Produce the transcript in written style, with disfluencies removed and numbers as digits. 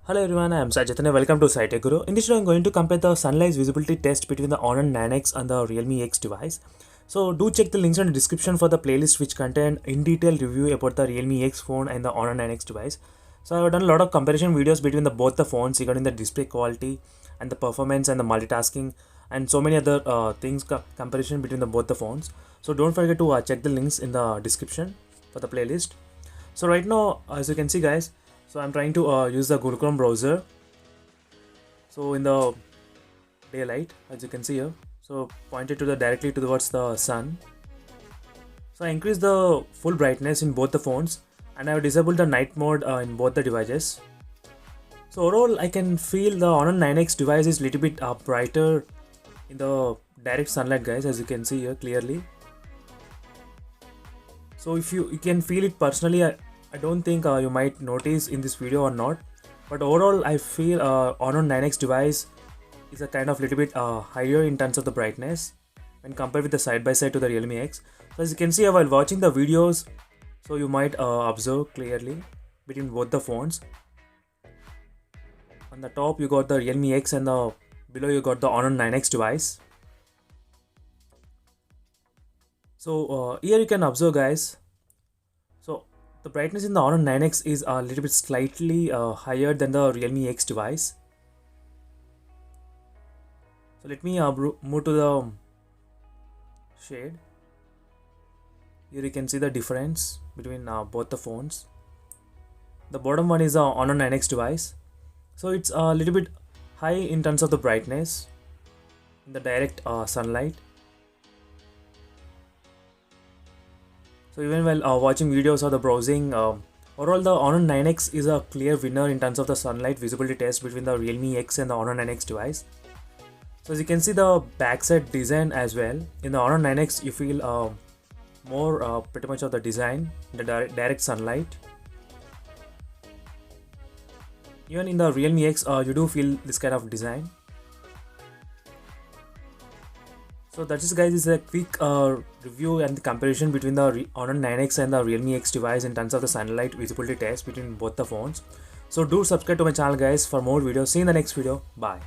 Hello everyone, I am Sajat and welcome to SciTech Guru. In this video, I'm going to compare the sunlight visibility test between the Honor 9X and the Realme X device. So do check the links in the description for the playlist which contain in-detail review about the Realme X phone and the Honor 9X device. So I've done a lot of comparison videos between both the phones regarding the display quality and the performance and the multitasking and so many other things comparison between both the phones. So don't forget to check the links in the description for the playlist. So right now, as you can see guys, so I'm trying to use the Google Chrome browser. So in the daylight, as you can see here, so pointed to the directly towards the sun. So I increase the full brightness in both the phones and I have disabled the night mode in both the devices. So overall, I can feel the Honor 9X device is little bit brighter in the direct sunlight, guys, as you can see here clearly. So if you can feel it personally, I don't think you might notice in this video or not, but overall I feel Honor 9X device is a kind of little bit higher in terms of the brightness when compared with the side by side to the Realme X. So as you can see while watching the videos, so you might observe clearly between both the phones. On the top you got the Realme X and below you got the Honor 9X device. So here you can observe guys, so the brightness in the Honor 9X is a little bit slightly higher than the Realme X device. So let me move to the shade. Here you can see the difference between both the phones. The bottom one is the Honor 9X device. So it's a little bit high in terms of the brightness in the direct sunlight. So even while watching videos or the browsing, overall the Honor 9X is a clear winner in terms of the sunlight visibility test between the Realme X and the Honor 9X device. So as you can see the backside design as well, in the Honor 9X you feel more pretty much of the design in the direct sunlight. Even in the Realme X you do feel this kind of design. So that is guys is a quick review and the comparison between the Honor 9X and the Realme X device in terms of the sunlight visibility test between both the phones. So do subscribe to my channel guys for more videos. See you in the next video. Bye.